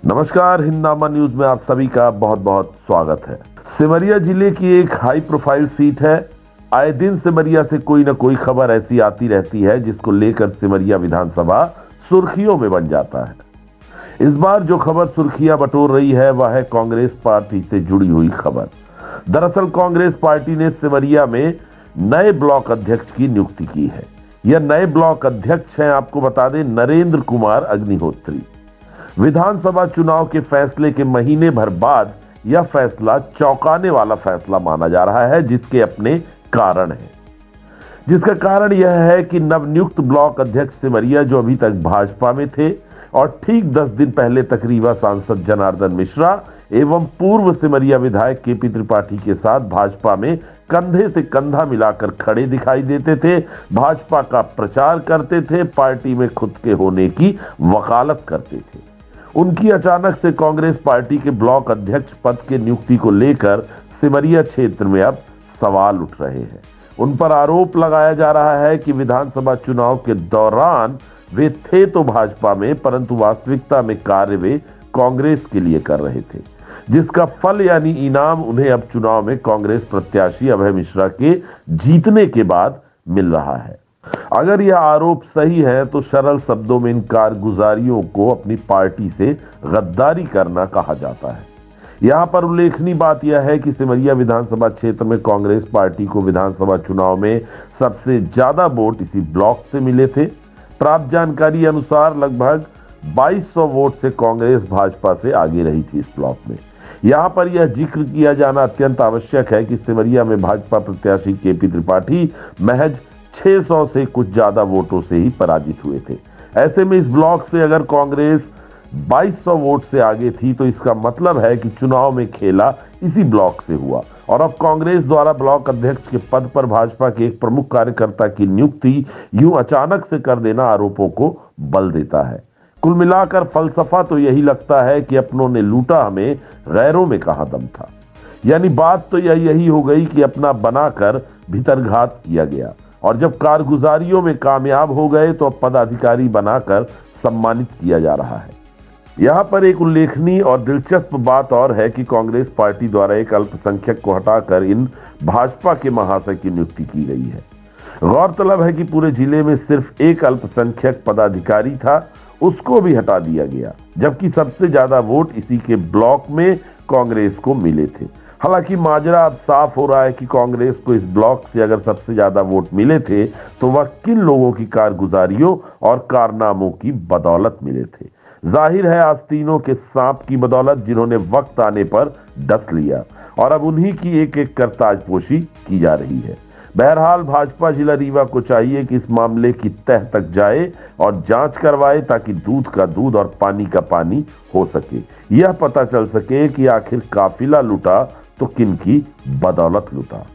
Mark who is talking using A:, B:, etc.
A: नमस्कार, हिंदनामा न्यूज में आप सभी का बहुत बहुत स्वागत है। सिमरिया जिले की एक हाई प्रोफाइल सीट है। आए दिन सिमरिया से कोई ना कोई खबर ऐसी आती रहती है जिसको लेकर सिमरिया विधानसभा सुर्खियों में बन जाता है। इस बार जो खबर सुर्खियां बटोर रही है वह है कांग्रेस पार्टी से जुड़ी हुई खबर। दरअसल कांग्रेस पार्टी ने सिमरिया में नए ब्लॉक अध्यक्ष की नियुक्ति की है। यह नए ब्लॉक अध्यक्ष हैं, आपको बता दें, नरेंद्र कुमार अग्निहोत्री। विधानसभा चुनाव के फैसले के महीने भर बाद यह फैसला चौंकाने वाला फैसला माना जा रहा है, जिसके अपने कारण हैं। जिसका कारण यह है कि नवनियुक्त ब्लॉक अध्यक्ष सिमरिया जो अभी तक भाजपा में थे और ठीक 10 दिन पहले तक रीवा सांसद जनार्दन मिश्रा एवं पूर्व सिमरिया विधायक केपी त्रिपाठी के साथ भाजपा में कंधे से कंधा मिलाकर खड़े दिखाई देते थे, भाजपा का प्रचार करते थे, पार्टी में खुद के होने की वकालत करते थे। उनकी अचानक से कांग्रेस पार्टी के ब्लॉक अध्यक्ष पद के नियुक्ति को लेकर सिमरिया क्षेत्र में अब सवाल उठ रहे हैं। उन पर आरोप लगाया जा रहा है कि विधानसभा चुनाव के दौरान वे थे तो भाजपा में, परंतु वास्तविकता में कार्य वे कांग्रेस के लिए कर रहे थे, जिसका फल यानी इनाम उन्हें अब चुनाव में कांग्रेस प्रत्याशी अभय मिश्रा के जीतने के बाद मिल रहा है। अगर यह आरोप सही है तो सरल शब्दों में इन कारगुजारियों को अपनी पार्टी से गद्दारी करना कहा जाता है। यहां पर उल्लेखनीय बात यह है कि सिमरिया विधानसभा क्षेत्र में कांग्रेस पार्टी को विधानसभा चुनाव में सबसे ज्यादा वोट इसी ब्लॉक से मिले थे। प्राप्त जानकारी अनुसार लगभग 2200 वोट से कांग्रेस भाजपा से आगे रही थी इस ब्लॉक में। यहां पर यह जिक्र किया जाना अत्यंत आवश्यक है कि सिमरिया में भाजपा प्रत्याशी केपी त्रिपाठी महज 600 से कुछ ज्यादा वोटों से ही पराजित हुए थे। ऐसे में इस ब्लॉक से अगर कांग्रेस 2200 वोट से आगे थी तो इसका मतलब है कि चुनाव में खेला इसी ब्लॉक से हुआ और अब कांग्रेस द्वारा ब्लॉक अध्यक्ष के पद पर भाजपा के एक प्रमुख कार्यकर्ता की नियुक्ति यूं अचानक से कर देना आरोपों को बल देता है। कुल मिलाकर फलसफा तो यही लगता है कि अपनों ने लूटा हमें, गैरों में कहां दम था। यानी बात तो यही हो गई कि अपना बनाकर भीतरघात किया गया और जब कारगुजारियों में कामयाब हो गए तो अब पदाधिकारी बनाकर सम्मानित किया जा रहा है। यहां पर एक उल्लेखनीय और दिलचस्प बात और है कि कांग्रेस पार्टी द्वारा एक अल्पसंख्यक को हटाकर इन भाजपा के महाशय की नियुक्ति की गई है। गौरतलब है कि पूरे जिले में सिर्फ एक अल्पसंख्यक पदाधिकारी था, उसको भी हटा दिया गया, जबकि सबसे ज्यादा वोट इसी के ब्लॉक में कांग्रेस को मिले थे। हालांकि माजरा अब साफ हो रहा है कि कांग्रेस को इस ब्लॉक से अगर सबसे ज्यादा वोट मिले थे तो वह किन लोगों की कारगुजारियों और कारनामों की बदौलत मिले थे। जाहिर है आस्तीनों के सांप की बदौलत, जिन्होंने वक्त आने पर डस लिया और अब उन्हीं की एक एक कर ताजपोशी की जा रही है। बहरहाल भाजपा जिला रीवा को चाहिए कि इस मामले की तह तक जाए और जांच करवाए ताकि दूध का दूध और पानी का पानी हो सके। यह पता चल सके कि आखिर काफिला लूटा तो किन की बदौलत लूटा।